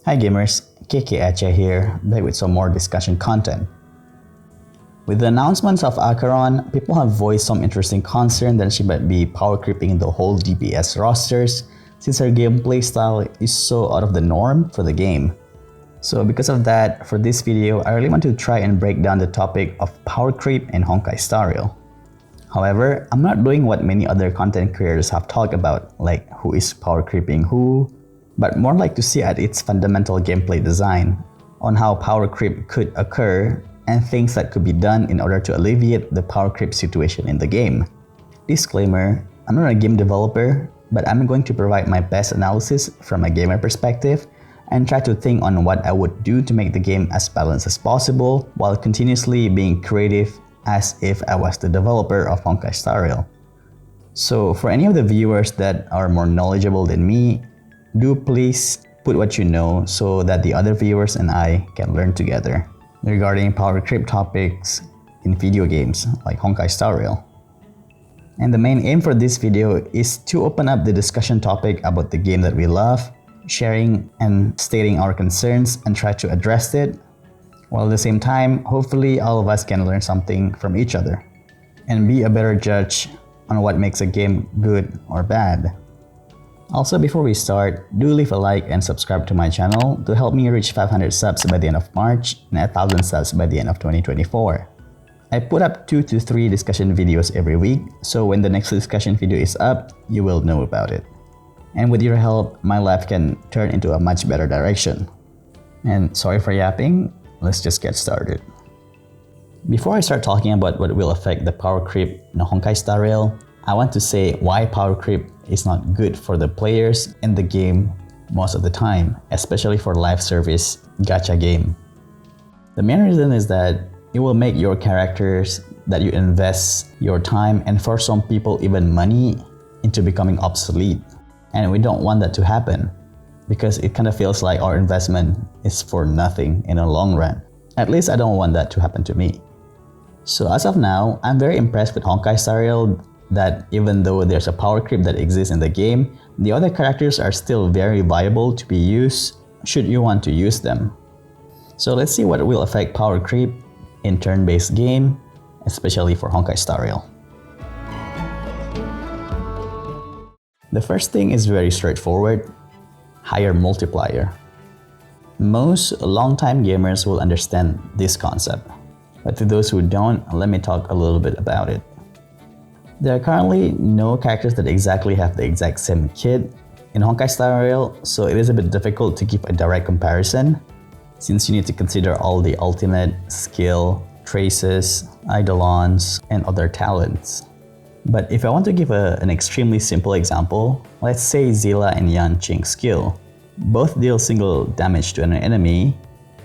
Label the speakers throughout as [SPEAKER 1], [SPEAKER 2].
[SPEAKER 1] Hi gamers, KKaceh here, back with some more discussion content. With the announcements of Acheron, people have voiced some interesting concern that she might be power creeping the whole DPS rosters since her gameplay style is so out of the norm for the game. So because of that, for this video, I really want to try and break down the topic of power creep in Honkai Star Rail. However, I'm not doing what many other content creators have talked about, like who is power creeping who, but more like to see at its fundamental gameplay design, on how power creep could occur and things that could be done in order to alleviate the power creep situation in the game. Disclaimer, I'm not a game developer, but I'm going to provide my best analysis from a gamer perspective and try to think on what I would do to make the game as balanced as possible while continuously being creative as if I was the developer of Honkai Star Rail. So for any of the viewers that are more knowledgeable than me, do please put what you know so that the other viewers and I can learn together regarding power creep topics in video games like Honkai Star Rail. And the main aim for this video is to open up the discussion topic about the game that we love, sharing and stating our concerns and try to address it, while at the same time, hopefully all of us can learn something from each other and be a better judge on what makes a game good or bad. Also, before we start, do leave a like and subscribe to my channel to help me reach 500 subs by the end of March and 1,000 subs by the end of 2024. I put up 2 to 3 discussion videos every week, so when the next discussion video is up, you will know about it. And with your help, my life can turn into a much better direction. And sorry for yapping, let's just get started. Before I start talking about what will affect the power creep in Honkai Star Rail, I want to say why power creep is not good for the players in the game most of the time, especially for live service gacha game. The main reason is that it will make your characters that you invest your time and for some people even money into becoming obsolete. And we don't want that to happen because it kind of feels like our investment is for nothing in the long run. At least I don't want that to happen to me. So as of now, I'm very impressed with Honkai Star Rail that even though there's a power creep that exists in the game, the other characters are still very viable to be used should you want to use them. So let's see what will affect power creep in turn-based game, especially for Honkai Star Rail. The first thing is very straightforward, higher multiplier. Most long-time gamers will understand this concept, but to those who don't, let me talk a little bit about it. There are currently no characters that exactly have the exact same kit in Honkai Star Rail, so it is a bit difficult to give a direct comparison since you need to consider all the ultimate, skill, traces, eidolons, and other talents. But if I want to give an extremely simple example, let's say Zilla and Yanqing skill. Both deal single damage to an enemy,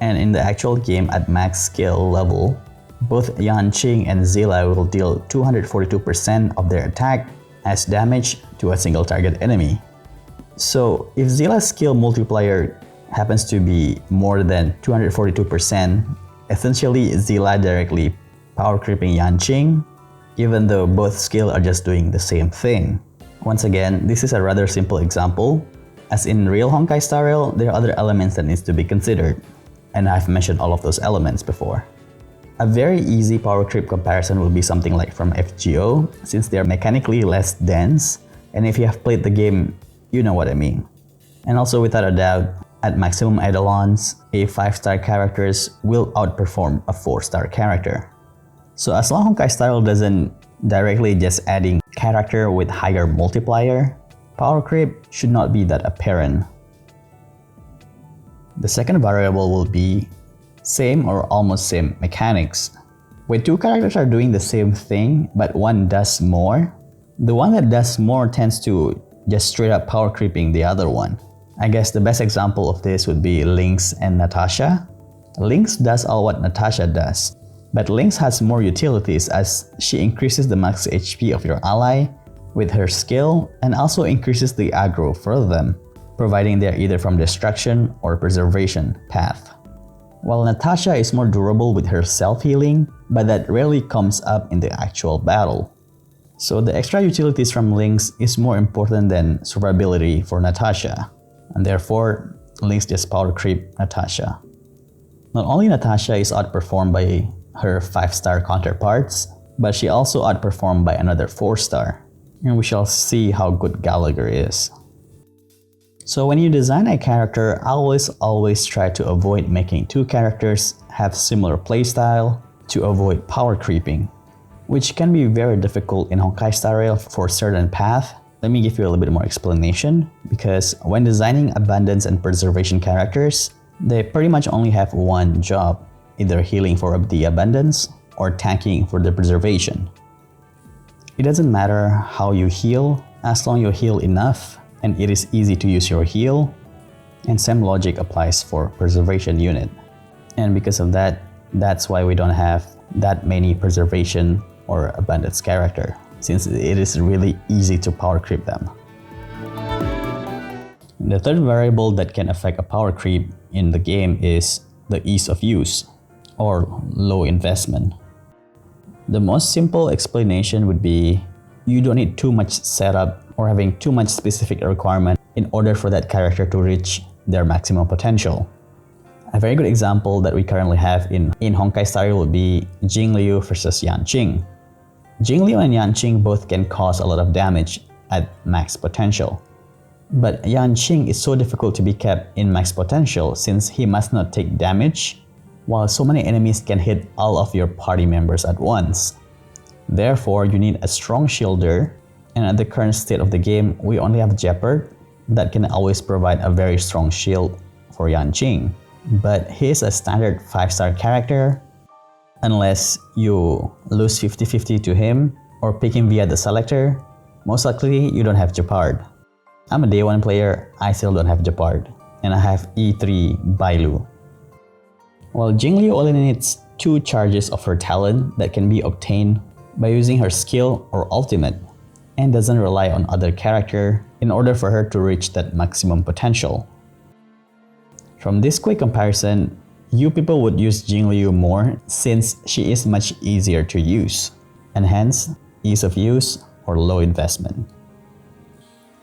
[SPEAKER 1] and in the actual game at max skill level, both Yanqing and Zilla will deal 242% of their attack as damage to a single target enemy. So if Zilla's skill multiplier happens to be more than 242%, essentially Zilla directly power creeping Yanqing, even though both skills are just doing the same thing. Once again, this is a rather simple example, as in real Honkai Star Rail, there are other elements that needs to be considered, and I've mentioned all of those elements before. A very easy power creep comparison will be something like from FGO, since they are mechanically less dense, and if you have played the game, you know what I mean. And also without a doubt, at maximum eidolons, a 5-star characters will outperform a 4-star character. So as long as Honkai Star Rail doesn't directly just adding character with higher multiplier, power creep should not be that apparent. The second variable will be same or almost same mechanics. When two characters are doing the same thing, but one does more, the one that does more tends to just straight up power creeping the other one. I guess the best example of this would be Lynx and Natasha. Lynx does all what Natasha does, but Lynx has more utilities as she increases the max HP of your ally with her skill and also increases the aggro for them, providing they're either from destruction or preservation path. While Natasha is more durable with her self-healing, but that rarely comes up in the actual battle. So the extra utilities from Lynx is more important than survivability for Natasha, and therefore list is Power Creep Natasha. Not only Natasha is outperformed by her 5-star counterparts, but she also outperformed by another 4-star. And we shall see how good Gallagher is. So when you design a character, always try to avoid making 2 characters have similar playstyle to avoid power creeping, which can be very difficult in Honkai Star Rail for certain path. Let me give you a little bit more explanation, because when designing abundance and preservation characters, they pretty much only have one job, either healing for the abundance or tanking for the preservation. It doesn't matter how you heal, as long as you heal enough and it is easy to use your heal, and same logic applies for preservation unit. And because of that, that's why we don't have that many preservation or abundance character, since it is really easy to power creep them. The third variable that can affect a power creep in the game is the ease of use, or low investment. The most simple explanation would be you don't need too much setup or having too much specific requirement in order for that character to reach their maximum potential. A very good example that we currently have in Honkai Star Rail would be Jingliu versus Yanqing. Jingliu and Yanqing both can cause a lot of damage at max potential. But Yanqing is so difficult to be kept in max potential since he must not take damage, while so many enemies can hit all of your party members at once. Therefore, you need a strong shielder, and at the current state of the game, we only have Jeopard that can always provide a very strong shield for Yanqing. But he is a standard 5-star character. Unless you lose 50-50 to him or pick him via the selector, most likely you don't have Jeopard. I'm a day 1 player, I still don't have Jeopard, and I have E3 Bailu. While Jingliu only needs 2 charges of her talent that can be obtained by using her skill or ultimate, and doesn't rely on other character in order for her to reach that maximum potential. From this quick comparison, you people would use Jingliu more since she is much easier to use, and hence ease of use or low investment.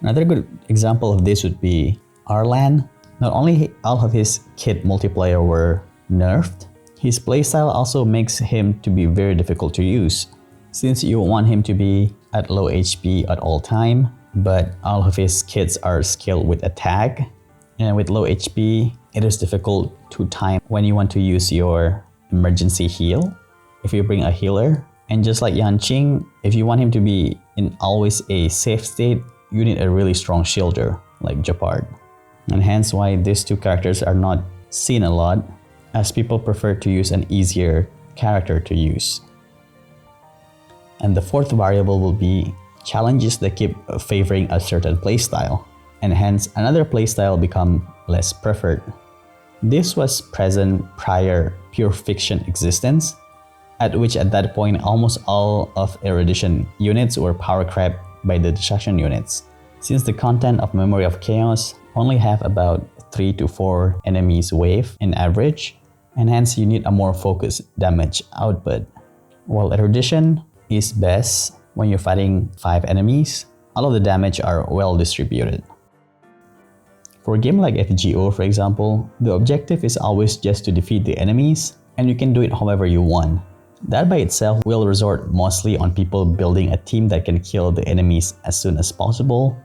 [SPEAKER 1] Another good example of this would be Arlan. Not only all of his kit multiplayer were nerfed, his playstyle also makes him to be very difficult to use, since you want him to be at low HP at all time, but all of his kits are skilled with attack, and with low HP, it is difficult to time when you want to use your emergency heal if you bring a healer. And just like Yanqing, if you want him to be in always a safe state, you need a really strong shielder like Jeopard. And hence why these 2 characters are not seen a lot, as people prefer to use an easier character to use. And the 4th variable will be challenges that keep favoring a certain playstyle, and hence another playstyle become less preferred. This was present prior pure fiction existence, at which at that point almost all of erudition units were power crept by the destruction units, since the content of Memory of Chaos only have about 3 to 4 enemies wave in average, and hence you need a more focused damage output. While erudition is best when you're fighting 5 enemies, all of the damage are well distributed. For a game like FGO, for example, the objective is always just to defeat the enemies, and you can do it however you want. That by itself will resort mostly on people building a team that can kill the enemies as soon as possible,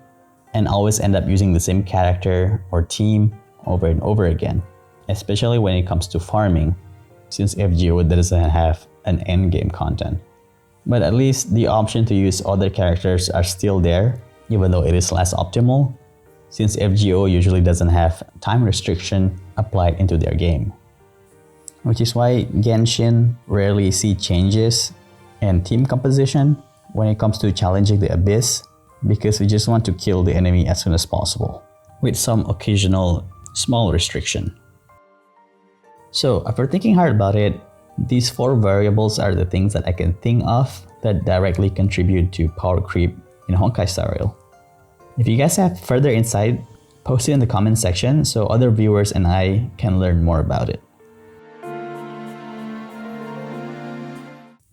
[SPEAKER 1] and always end up using the same character or team over and over again, especially when it comes to farming, since FGO doesn't have an endgame content. But at least the option to use other characters are still there, even though it is less optimal, since FGO usually doesn't have time restriction applied into their game. Which is why Genshin rarely see changes in team composition when it comes to challenging the Abyss, because we just want to kill the enemy as soon as possible, with some occasional small restriction. So after thinking hard about it, these 4 variables are the things that I can think of that directly contribute to power creep in Honkai Star Rail. If you guys have further insight, post it in the comment section so other viewers and I can learn more about it.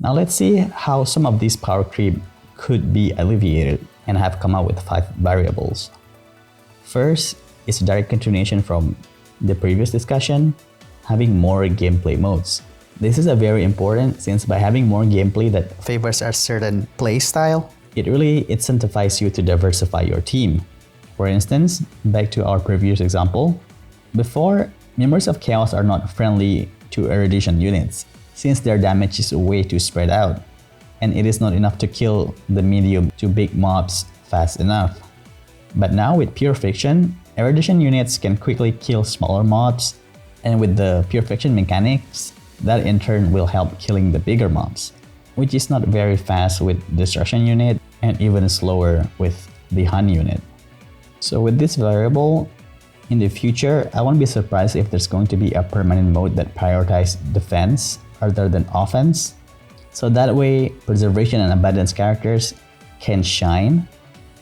[SPEAKER 1] Now let's see how some of these power creep could be alleviated, and I have come up with 5 variables. First is direct continuation from the previous discussion, having more gameplay modes. This is a very important since by having more gameplay that favors a certain play style, it really incentivizes you to diversify your team. For instance, back to our previous example, before, members of Chaos are not friendly to erudition units since their damage is way too spread out, and it is not enough to kill the medium to big mobs fast enough. But now with Pure Fiction, erudition units can quickly kill smaller mobs, and with the Pure Fiction mechanics, that in turn will help killing the bigger mobs, which is not very fast with Destruction unit and even slower with the Hun unit. So with this variable, in the future, I won't be surprised if there's going to be a permanent mode that prioritizes defense rather than offense. So that way, Preservation and Abundance characters can shine,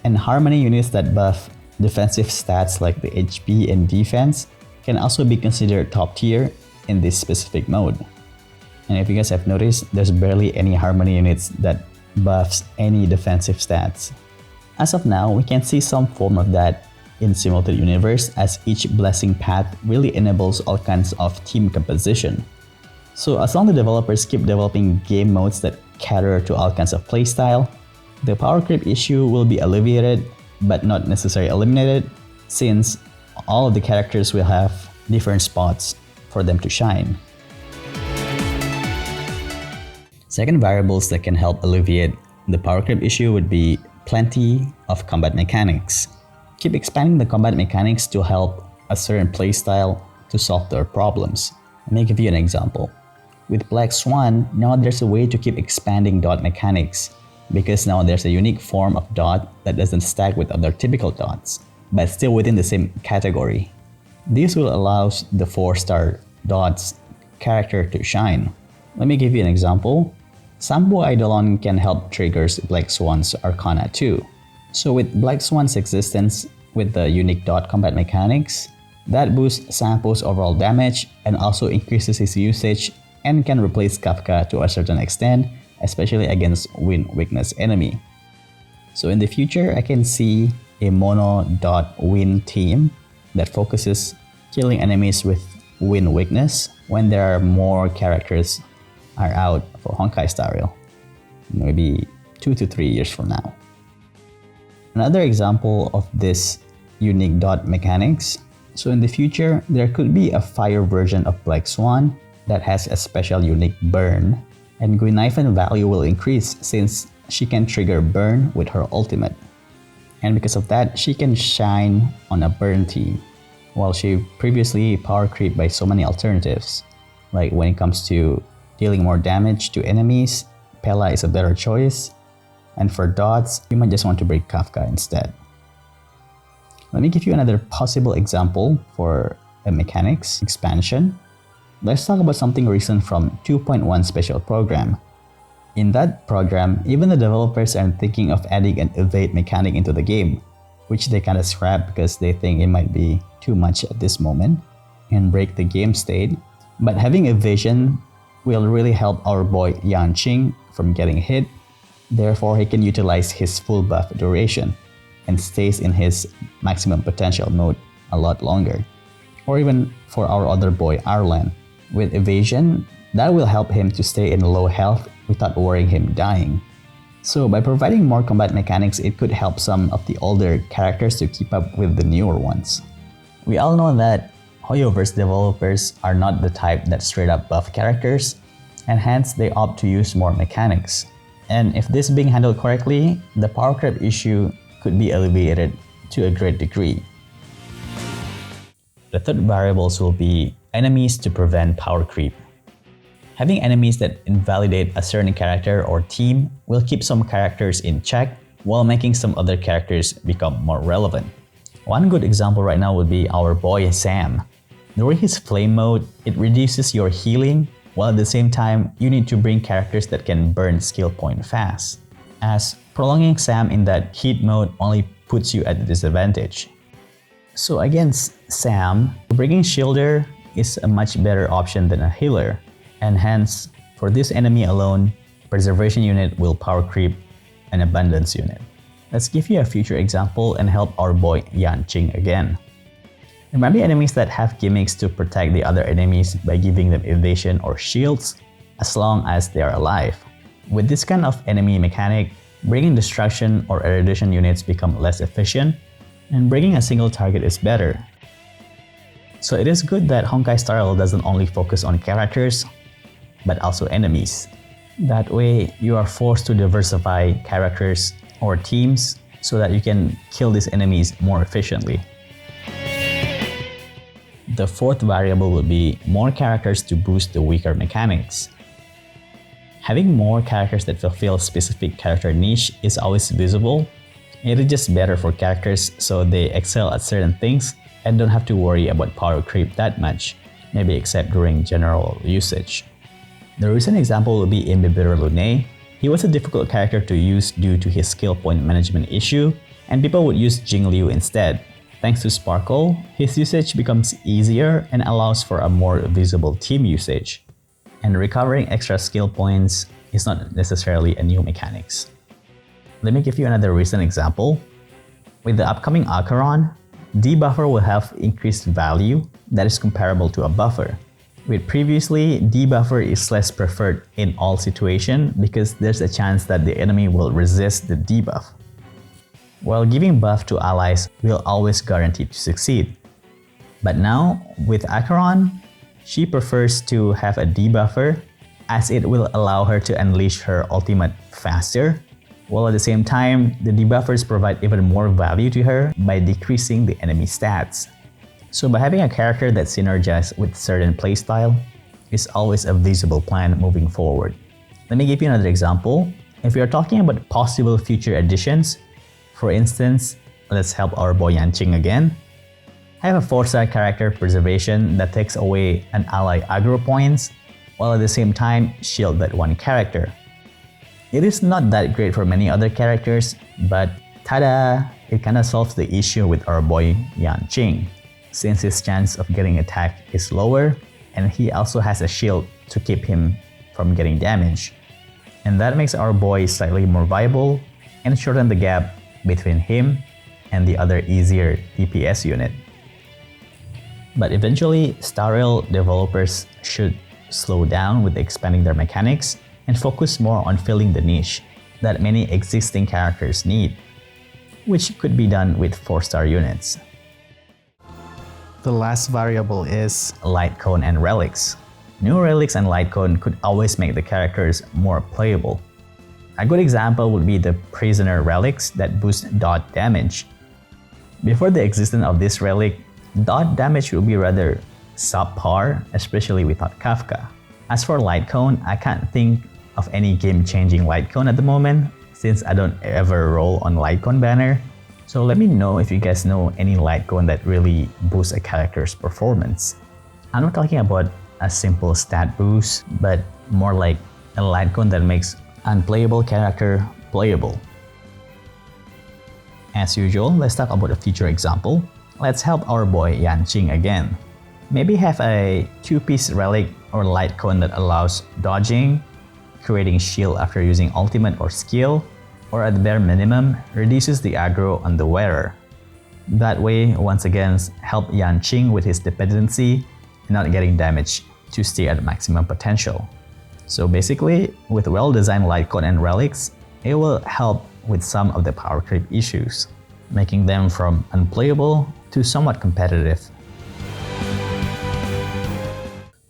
[SPEAKER 1] and Harmony units that buff defensive stats like the HP and defense can also be considered top tier in this specific mode. And if you guys have noticed, there's barely any Harmony units that buffs any defensive stats. As of now, we can see some form of that in Simulated Universe as each blessing path really enables all kinds of team composition. So as long as the developers keep developing game modes that cater to all kinds of playstyle, the power creep issue will be alleviated but not necessarily eliminated since all of the characters will have different spots for them to shine. Second variables that can help alleviate the power creep issue would be plenty of combat mechanics. Keep expanding the combat mechanics to help a certain playstyle to solve their problems. Let me give you an example. With Black Swan, now there's a way to keep expanding dot mechanics because now there's a unique form of dot that doesn't stack with other typical dots, but still within the same category. This will allow the 4-star dots character to shine. Let me give you an example. Sambo Eidolon can help triggers Black Swan's Arcana too. So with Black Swan's existence with the unique dot combat mechanics, that boosts Sampo's overall damage and also increases his usage and can replace Kafka to a certain extent, especially against wind weakness enemy. So in the future, I can see a mono dot wind team that focuses killing enemies with wind weakness when there are more characters are out for Honkai style, maybe 2 to 3 years from now. Another example of this unique dot mechanics, so in the future, there could be a fire version of Black Swan that has a special unique burn, and Guinaifen value will increase since she can trigger burn with her ultimate. And because of that, she can shine on a burn team, while she previously power creep by so many alternatives. Like when it comes to dealing more damage to enemies, Pella is a better choice, and for dots, you might just want to break Kafka instead. Let me give you another possible example for a mechanics expansion. Let's talk about something recent from 2.1 Special Program. In that program, even the developers are thinking of adding an evade mechanic into the game, which they kind of scrap because they think it might be too much at this moment and break the game state. But having evasion will really help our boy Yanqing from getting hit. Therefore, he can utilize his full buff duration and stays in his maximum potential mode a lot longer. Or even for our other boy Arlan. With evasion, that will help him to stay in low health without worrying him dying. So by providing more combat mechanics, it could help some of the older characters to keep up with the newer ones. We all know that Hoyoverse developers are not the type that straight up buff characters, and hence they opt to use more mechanics. And if this being handled correctly, the power creep issue could be alleviated to a great degree. The third variables will be enemies to prevent power creep. Having enemies that invalidate a certain character or team will keep some characters in check while making some other characters become more relevant. One good example right now would be our boy Sam. During his flame mode, it reduces your healing, while at the same time, you need to bring characters that can burn skill point fast, as prolonging Sam in that heat mode only puts you at a disadvantage. So against Sam, bringing Shielder is a much better option than a healer, and hence, for this enemy alone, Preservation unit will power creep an Abundance unit. Let's give you a future example and help our boy Yanqing again. There might be enemies that have gimmicks to protect the other enemies by giving them evasion or shields as long as they are alive. With this kind of enemy mechanic, bringing destruction or erudition units become less efficient, and bringing a single target is better. So it is good that Honkai Star Rail doesn't only focus on characters, but also enemies. That way, you are forced to diversify characters or teams so that you can kill these enemies more efficiently. The fourth variable will be more characters to boost the weaker mechanics. Having more characters that fulfill specific character niche is always visible. It is just better for characters so they excel at certain things and don't have to worry about power creep that much, maybe except during general usage. The recent example will be Imbibitor Lune. He was a difficult character to use due to his skill point management issue, and people would use Jingliu instead. Thanks to Sparkle, his usage becomes easier and allows for a more visible team usage. And recovering extra skill points is not necessarily a new mechanics. Let me give you another recent example. With the upcoming Acheron, debuffer will have increased value that is comparable to a buffer. With previously, debuffer is less preferred in all situations because there's a chance that the enemy will resist the debuff. While giving buff to allies will always guarantee to succeed. But now, with Acheron, she prefers to have a debuffer as it will allow her to unleash her ultimate faster, while at the same time, the debuffers provide even more value to her by decreasing the enemy stats. So by having a character that synergizes with certain playstyle is always a visible plan moving forward. Let me give you another example. If we are talking about possible future additions, for instance, let's help our boy Yanqing again. Have a 4-star character preservation that takes away an ally aggro points, while at the same time shield that one character. It is not that great for many other characters, but tada! It kinda solves the issue with our boy Yanqing, since his chance of getting attacked is lower, and he also has a shield to keep him from getting damaged. And that makes our boy slightly more viable and shorten the gap between him and the other easier DPS unit. But eventually, Star Rail developers should slow down with expanding their mechanics and focus more on filling the niche that many existing characters need, which could be done with 4-star units. The last variable is Light Cone and Relics. New Relics and Light Cone could always make the characters more playable. A good example would be the Prisoner Relics that boost dot damage. Before the existence of this relic, dot damage would be rather subpar, especially without Kafka. As for Light Cone, I can't think of any game-changing Light Cone at the moment, since I don't ever roll on Light Cone banner. So let me know if you guys know any Light Cone that really boosts a character's performance. I'm not talking about a simple stat boost, but more like a Light Cone that makes unplayable character playable. As usual, let's talk about a future example. Let's help our boy Yanqing again. Maybe have a 2-piece relic or Light Cone that allows dodging, creating shield after using ultimate or skill, or at the bare minimum, reduces the aggro on the wearer. That way, once again, help Yanqing with his dependency and not getting damaged to stay at maximum potential. So basically, with well-designed Light Cone and relics, it will help with some of the power creep issues, making them from unplayable to somewhat competitive.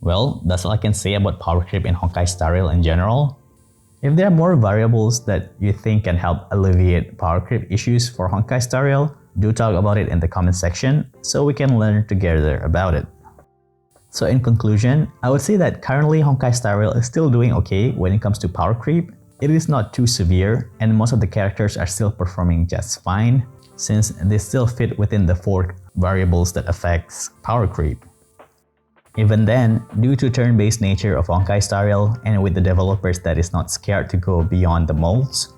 [SPEAKER 1] Well, that's all I can say about power creep in Honkai Star Rail in general. If there are more variables that you think can help alleviate power creep issues for Honkai Star Rail, do talk about it in the comment section so we can learn together about it. So in conclusion, I would say that currently Honkai Star Rail is still doing okay when it comes to power creep. It is not too severe and most of the characters are still performing just fine since they still fit within the 4 variables that affects power creep. Even then, due to turn-based nature of Honkai Star Rail and with the developers that is not scared to go beyond the molds,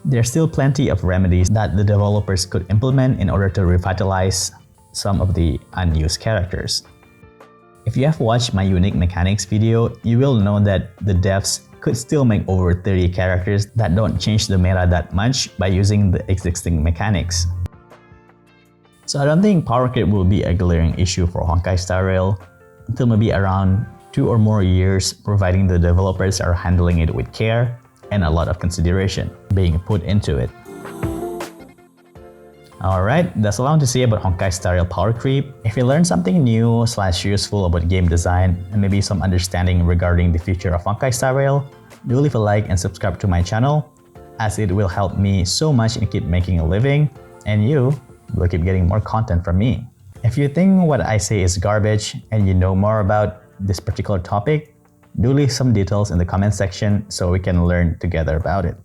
[SPEAKER 1] there's still plenty of remedies that the developers could implement in order to revitalize some of the unused characters. If you have watched my unique mechanics video, you will know that the devs could still make over 30 characters that don't change the meta that much by using the existing mechanics. So I don't think power creep will be a glaring issue for Honkai Star Rail until maybe around 2 or more years, providing the developers are handling it with care and a lot of consideration being put into it. Alright, that's all I want to say about Honkai Star Rail power creep. If you learned something new / useful about game design and maybe some understanding regarding the future of Honkai Star Rail, do leave a like and subscribe to my channel, as it will help me so much in keep making a living, and you will keep getting more content from me. If you think what I say is garbage and you know more about this particular topic, do leave some details in the comment section so we can learn together about it.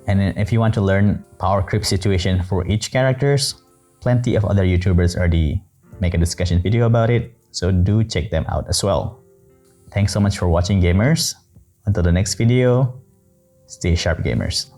[SPEAKER 1] And if you want to learn power creep situation for each characters, plenty of other YouTubers already make a discussion video about it, so do check them out as well. Thanks so much for watching, gamers. Until the next video, stay sharp, gamers.